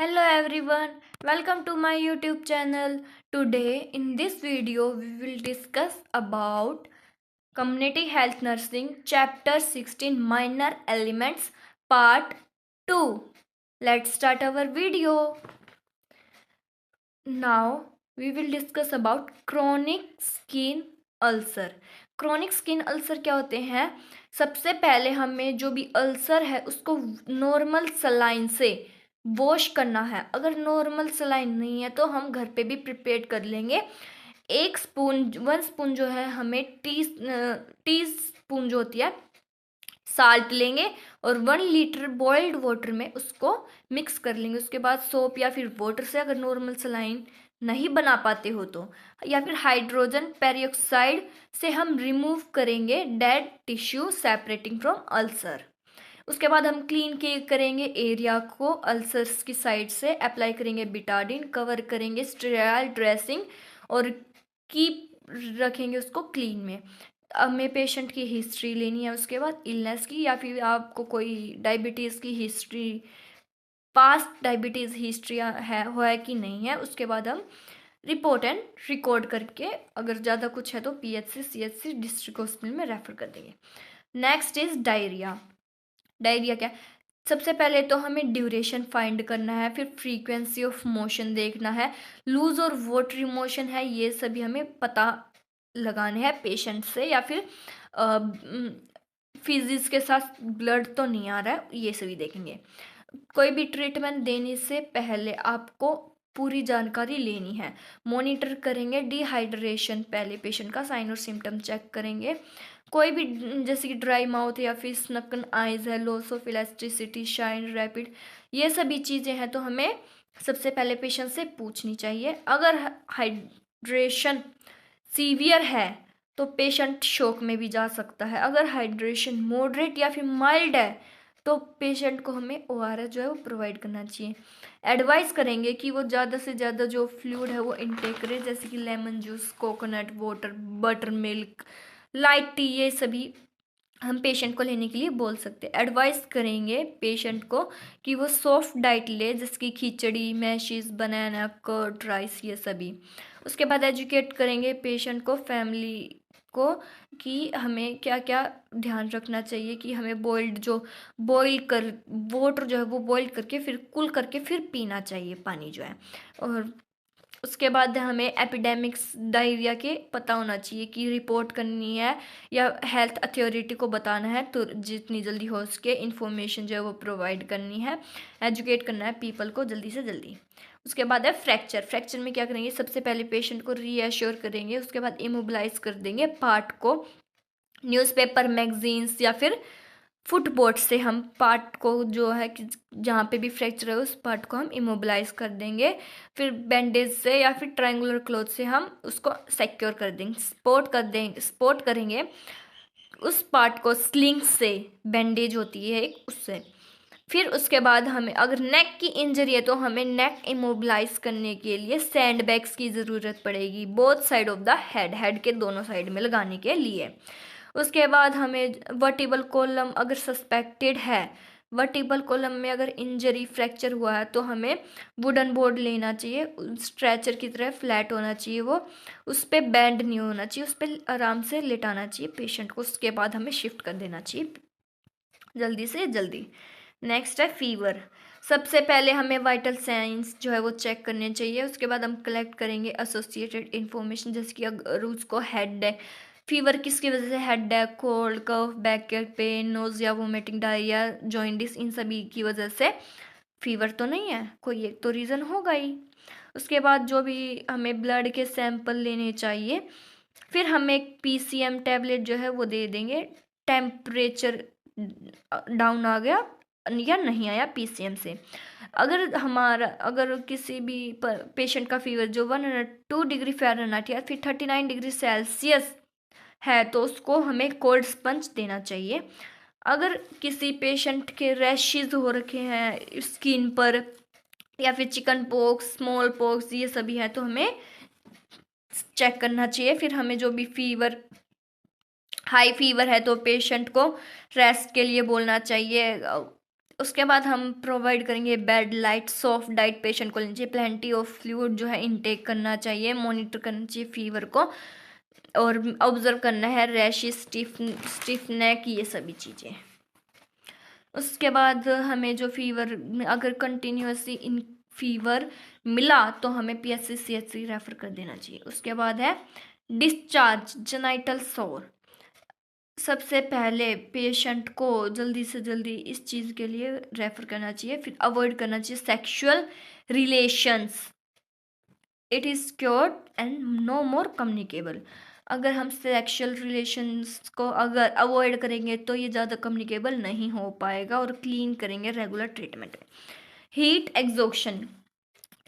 Hello everyone, welcome to my YouTube channel. Today in this video we will discuss about Community Health Nursing Chapter 16 Minor Elements Part 2. Let's start our video. Now we will discuss about chronic skin ulcer. Chronic skin ulcer क्या होते हैं? सबसे पहले हमें जो भी ulcer है उसको नॉर्मल सलाइन से वॉश करना है. अगर नॉर्मल सलाइन नहीं है तो हम घर पे भी प्रिपेयर कर लेंगे. 1 स्पून जो है हमें टी स्पून जो होती है साल्ट लेंगे और 1 लीटर बॉइल्ड वाटर में उसको मिक्स कर लेंगे. उसके बाद सोप या फिर वाटर से अगर नॉर्मल सलाइन नहीं बना पाते हो तो, या फिर हाइड्रोजन पेरोक्साइड से हम रिमूव करेंगे dead tissue separating from ulcer. उसके बाद हम क्लीन करेंगे एरिया को अल्सर्स की साइड से, अप्लाई करेंगे बिटाडिन, कवर करेंगे स्टेराइल ड्रेसिंग और कीप रखेंगे उसको क्लीन में. हमें पेशेंट की हिस्ट्री लेनी है, उसके बाद इलनेस की या फिर आपको कोई डायबिटीज़ की हिस्ट्री, पास्ट डायबिटीज़ हिस्ट्री है कि नहीं है. उसके बाद हम रिपोर्ट एंड रिकॉर्ड करके अगर ज़्यादा कुछ है तो PHC CHC डिस्ट्रिक्ट हॉस्पिटल में रेफर कर देंगे. Next is diarrhoea. डायरिया क्या? सबसे पहले तो हमें ड्यूरेशन फाइंड करना है, फिर फ्रीक्वेंसी ऑफ मोशन देखना है, लूज और वाटरी मोशन है, ये सभी हमें पता लगाने हैं पेशेंट से, या फिर फिजिक्स के साथ ब्लड तो नहीं आ रहा है, ये सभी देखेंगे. कोई भी ट्रीटमेंट देने से पहले आपको पूरी जानकारी लेनी है. मॉनिटर करेंगे डिहाइड्रेशन, पहले पेशेंट का साइन और सिम्टम चेक करेंगे. कोई भी जैसे कि ड्राई माउथ या फिर स्नकन आइज है, loss of elasticity, shine rapid, ये सभी चीज़ें हैं तो हमें सबसे पहले पेशेंट से पूछनी चाहिए. अगर हाइड्रेशन सीवियर है तो पेशेंट शॉक में भी जा सकता है. अगर हाइड्रेशन मॉडरेट या फिर माइल्ड है तो पेशेंट को हमें ORS जो है वो प्रोवाइड करना चाहिए. एडवाइस करेंगे कि वो ज़्यादा से ज़्यादा जो फ्लूइड है वो इनटेक करे, जैसे कि lemon juice, coconut water, butter milk, light T, ये सभी हम पेशेंट को लेने के लिए बोल सकते हैं. एडवाइस करेंगे पेशेंट को कि वो सॉफ्ट डाइट ले, जैसे कि खिचड़ी, मैशीज, बनाना, कर्ड, राइस, ये सभी. उसके बाद एजुकेट करेंगे पेशेंट को, फैमिली को, कि हमें क्या क्या ध्यान रखना चाहिए, कि हमें बॉईल कर वाटर जो है वो बॉईल करके फिर कूल करके फिर पीना चाहिए पानी जो है. और उसके बाद हमें एपिडेमिक्स डायरिया के पता होना चाहिए कि रिपोर्ट करनी है या हेल्थ अथॉरिटी को बताना है, तो जितनी जल्दी हो सके इन्फॉर्मेशन जो है वो प्रोवाइड करनी है, एजुकेट करना है पीपल को जल्दी से जल्दी. उसके बाद है फ्रैक्चर. फ्रैक्चर में क्या करेंगे? सबसे पहले पेशेंट को रीअश्योर करेंगे, उसके बाद इमोबिलाइज कर देंगे पार्ट को. न्यूज़पेपर, मैगजीन्स या फिर फुटबोर्ड से हम पार्ट को जो है कि जहाँ पे भी फ्रैक्चर है उस पार्ट को हम इमोबिलाइज कर देंगे. फिर बैंडेज से या फिर ट्रायंगुलर क्लॉथ से हम उसको सिक्योर कर देंगे, सपोर्ट करेंगे उस पार्ट को स्लिंग से, बैंडेज होती है एक, उससे. फिर उसके बाद हमें अगर नेक की इंजरी है तो हमें नेक इमोबिलाइज करने के लिए सैंड बैग्स की ज़रूरत पड़ेगी, both side of the head के दोनों साइड में लगाने के लिए. उसके बाद हमें वर्टिबल कॉलम अगर सस्पेक्टेड है, वर्टिबल कॉलम में अगर इंजरी फ्रैक्चर हुआ है तो हमें वुडन बोर्ड लेना चाहिए, स्ट्रेचर की तरह फ्लैट होना चाहिए वो, उस पर बैंड नहीं होना चाहिए, उस पर आराम से लेटाना चाहिए पेशेंट को. उसके बाद हमें शिफ्ट कर देना चाहिए जल्दी से जल्दी. नेक्स्ट है फीवर. सबसे पहले हमें वाइटल साइंस जो है वो चेक करने चाहिए. उसके बाद हम कलेक्ट करेंगे एसोसिएटेड इन्फॉर्मेशन, जैसे कि अगर उसको हेड है, फीवर किसकी वजह से, headache, cold, cough, back pain, nausea, vomiting, diarrhoea, jaundice, इन सभी की वजह से फीवर तो नहीं है, कोई एक तो रीज़न होगा ही. उसके बाद जो भी हमें ब्लड के सैंपल लेने चाहिए. फिर हमें एक PCM टैबलेट जो है वो दे देंगे. टेम्परेचर डाउन आ गया या नहीं आया PCM से, अगर किसी भी पेशेंट का फीवर जो 102 डिग्री फ़ारेनहाइट या फिर 39 डिग्री सेल्सियस है तो उसको हमें कोल्ड स्पंज देना चाहिए. अगर किसी पेशेंट के रैशेज हो रखे हैं स्किन पर या फिर चिकन पॉक्स, स्मॉल पॉक्स, ये सभी हैं तो हमें चेक करना चाहिए. फिर हमें जो भी हाई फीवर है तो पेशेंट को रेस्ट के लिए बोलना चाहिए. उसके बाद हम प्रोवाइड करेंगे bed light, soft diet patient को लेनी चाहिए, प्लेंटी ऑफ फ्लूइड जो है इनटेक करना चाहिए, मॉनिटर करना चाहिए फीवर को, और ऑब्जर्व करना है रैशेस, स्टिफ नेक, ये सभी चीज़ें। उसके बाद हमें जो फीवर, अगर कंटिन्यूसली इन फीवर मिला तो हमें PSC CHC रेफर कर देना चाहिए। उसके बाद है डिस्चार्ज जेनाइटल सोर। सबसे पहले पेशेंट को जल्दी से जल्दी इस चीज़ के लिए रेफर करना चाहिए, फिर अवॉइड करना चाहिए sexual relations, it is cured and no more communicable. अगर हम सेक्सुअल रिलेशंस को अगर अवॉइड करेंगे तो ये ज़्यादा कम्युनिकेबल नहीं हो पाएगा, और क्लीन करेंगे रेगुलर ट्रीटमेंट में। हीट एग्जॉशन,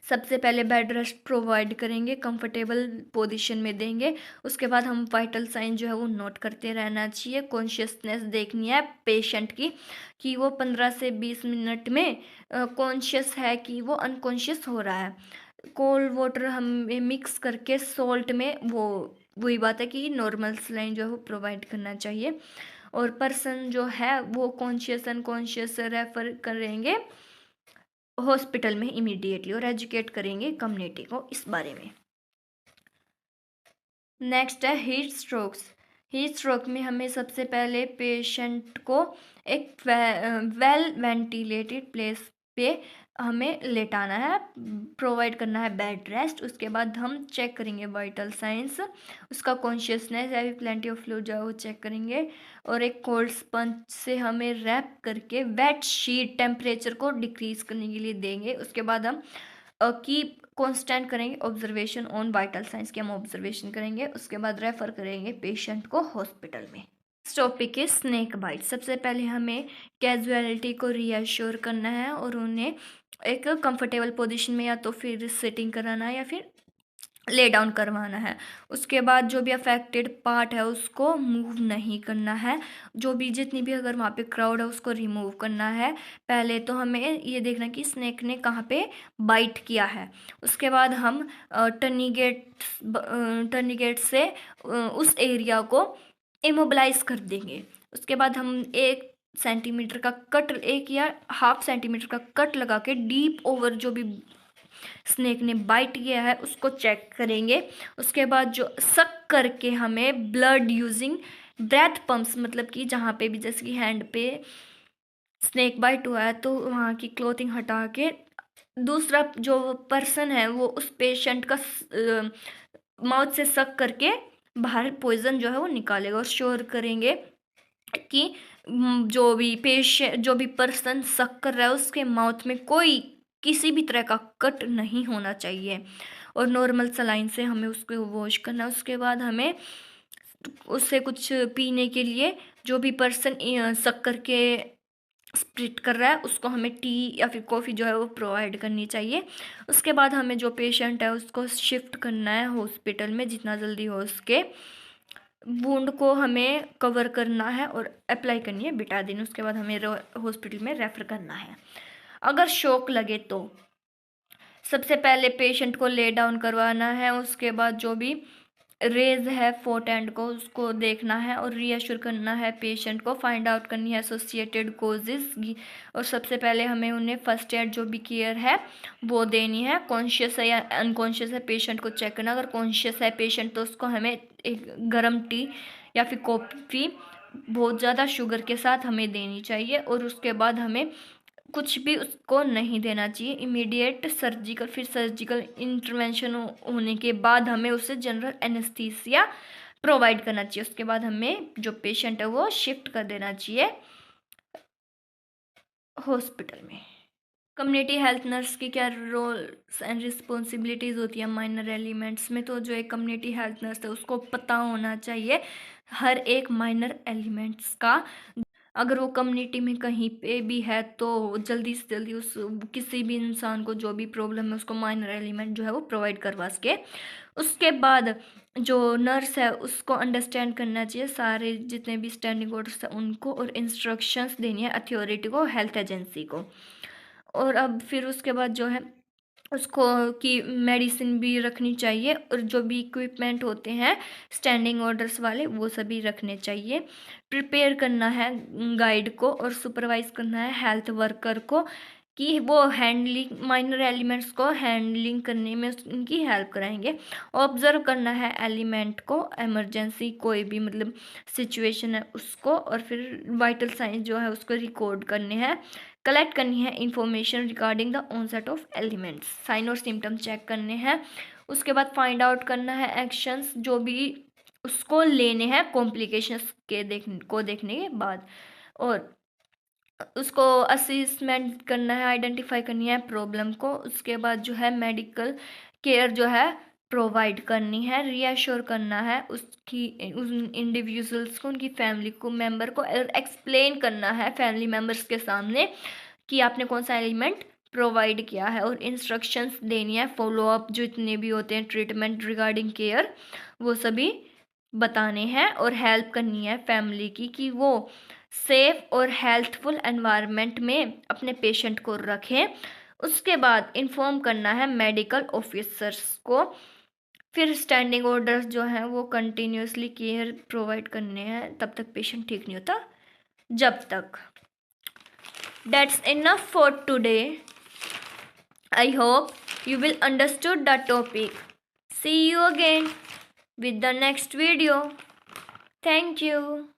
सबसे पहले बेड रेस्ट प्रोवाइड करेंगे, कंफर्टेबल पोजीशन में देंगे। उसके बाद हम वाइटल साइन जो है वो नोट करते रहना चाहिए, कॉन्शियसनेस देखनी है पेशेंट की कि वो 15 से 20 मिनट में कॉन्शियस है कि वो अनकॉन्शियस हो रहा है। कोल्ड वाटर हमें मिक्स करके सॉल्ट में, वो वही बात है कि नॉर्मल सलाइन जो है वो प्रोवाइड करना चाहिए, और पर्सन जो है वो कॉन्शियस अनकॉन्शियस रेफर करेंगे हॉस्पिटल में इमीडिएटली, और एजुकेट करेंगे कम्युनिटी को इस बारे में। नेक्स्ट है हीट स्ट्रोक्स। हीट स्ट्रोक में हमें सबसे पहले पेशेंट को एक वेल वेंटिलेटेड प्लेस पे हमें लेटाना है, प्रोवाइड करना है बेड रेस्ट। उसके बाद हम चेक करेंगे वाइटल साइंस, उसका कॉन्शियसनेस है भी, प्लेंटी ऑफ फ्लूइड जो है वो चेक करेंगे, और एक कोल्ड स्पंज से हमें रैप करके वेट शीट टेम्परेचर को डिक्रीज करने के लिए देंगे। उसके बाद हम कीप कांस्टेंट करेंगे ऑब्जर्वेशन ऑन वाइटल साइंस की, हम ऑब्जर्वेशन करेंगे। उसके बाद रेफर करेंगे पेशेंट को हॉस्पिटल में। इस टॉपिक है स्नेक बाइट। सबसे पहले हमें कैजुअलिटी को रीअश्योर करना है, और उन्हें एक कंफर्टेबल पोजीशन में या तो फिर सिटिंग कराना है या फिर ले डाउन करवाना है। उसके बाद जो भी अफेक्टेड पार्ट है उसको मूव नहीं करना है, जो भी जितनी भी अगर वहाँ पे क्राउड है उसको रिमूव करना है। पहले तो हमें ये देखना कि स्नेक ने कहाँ पे बाइट किया है। उसके बाद हम टर्निगेट से उस एरिया को इमोबलाइज कर देंगे। उसके बाद हम 1 सेंटीमीटर का कट, 1 या ½ सेंटीमीटर का कट लगा के डीप ओवर जो भी स्नेक ने बाइट किया है उसको चेक करेंगे। उसके बाद जो सक करके हमें ब्लड यूजिंग ब्रेथ पंप्स, मतलब कि जहाँ पे भी जैसे कि हैंड पे स्नेक बाइट हुआ है तो वहाँ की क्लोथिंग हटा के दूसरा जो पर्सन है वो उस पेशेंट का माउथ से सक करके बाहर पॉइजन जो है वो निकालेगा, और श्योर करेंगे कि जो भी पर्सन सक कर रहा है उसके माउथ में कोई किसी भी तरह का कट नहीं होना चाहिए, और नॉर्मल सलाइन से हमें उसको वॉश करना है। उसके बाद हमें उससे कुछ पीने के लिए, जो भी पर्सन सक करके स्प्रिट कर रहा है उसको हमें टी या फिर कॉफ़ी जो है वो प्रोवाइड करनी चाहिए। उसके बाद हमें जो पेशेंट है उसको शिफ्ट करना है हॉस्पिटल में जितना जल्दी हो सके। वुंड को हमें कवर करना है और अप्लाई करनी है बिटादिन। उसके बाद हमें हॉस्पिटल में रेफ़र करना है। अगर शॉक लगे तो सबसे पहले पेशेंट को ले डाउन करवाना है। उसके बाद जो भी रेज है फोर्ट एंड को उसको देखना है और रीअश्योर करना है पेशेंट को, फाइंड आउट करनी है एसोसिएटेड कोजेस, और सबसे पहले हमें उन्हें फर्स्ट एड जो भी केयर है वो देनी है। कॉन्शियस है या अनकॉन्शियस है पेशेंट को चेक करना, अगर कॉन्शियस है पेशेंट तो उसको हमें एक गर्म टी या फिर कॉफ़ी बहुत ज़्यादा शुगर के साथ हमें देनी चाहिए, और उसके बाद हमें कुछ भी उसको नहीं देना चाहिए। इमीडिएट सर्जिकल इंटरवेंशन होने के बाद हमें उसे जनरल एनेस्थीसिया प्रोवाइड करना चाहिए। उसके बाद हमें जो पेशेंट है वो शिफ्ट कर देना चाहिए हॉस्पिटल में। कम्युनिटी हेल्थ नर्स की क्या रोल्स एंड रिस्पॉन्सिबिलिटीज़ होती है माइनर एलिमेंट्स में? तो जो एक कम्युनिटी हेल्थ नर्स है उसको पता होना चाहिए हर एक माइनर एलिमेंट्स का। अगर वो कम्युनिटी में कहीं पे भी है तो जल्दी से जल्दी उस किसी भी इंसान को जो भी प्रॉब्लम है उसको माइनर एलिमेंट जो है वो प्रोवाइड करवा सके। उसके बाद जो नर्स है उसको अंडरस्टैंड करना चाहिए सारे जितने भी स्टैंडिंग ऑर्डर्स हैं उनको, और इंस्ट्रक्शंस देनी है अथॉरिटी को, हेल्थ एजेंसी को। और अब फिर उसके बाद जो है उसको की मेडिसिन भी रखनी चाहिए, और जो भी इक्विपमेंट होते हैं स्टैंडिंग ऑर्डर्स वाले वो सभी रखने चाहिए। प्रिपेयर करना है गाइड को और सुपरवाइज करना है हेल्थ वर्कर को कि वो हैंडलिंग माइनर एलिमेंट्स को हैंडलिंग करने में उनकी हेल्प कराएंगे। ऑब्जर्व करना है एलिमेंट को, इमरजेंसी कोई भी मतलब सिचुएशन है उसको, और फिर वाइटल साइंस जो है उसको रिकॉर्ड करने हैं। कलेक्ट करनी है information regarding the onset of elements, sign और सिम्टम चेक करने हैं। उसके बाद फाइंड आउट करना है एक्शंस जो भी उसको लेने हैं कॉम्प्लिकेशंस के देखने के बाद, और उसको असेसमेंट करना है, आइडेंटिफाई करनी है प्रॉब्लम को। उसके बाद जो है मेडिकल केयर जो है प्रोवाइड करनी है, रीअश्योर करना है उस इंडिविजुअल्स को, उनकी फैमिली को मेंबर को, और एक्सप्लेन करना है फैमिली मेंबर्स के सामने कि आपने कौन सा एलिमेंट प्रोवाइड किया है, और इंस्ट्रक्शंस देनी है, फॉलोअप जो इतने भी होते हैं ट्रीटमेंट रिगार्डिंग केयर वो सभी बताने हैं, और हेल्प करनी है फैमिली की कि वो सेफ और हेल्थफुल एनवायरनमेंट में अपने पेशेंट को रखें। उसके बाद इन्फॉर्म करना है मेडिकल ऑफिसर्स को। फिर स्टैंडिंग ऑर्डर्स जो हैं वो कंटिन्यूसली केयर प्रोवाइड करने हैं तब तक पेशेंट ठीक नहीं होता जब तक। That's enough for today. I hope you will understood the topic. See you again with the next video. Thank you.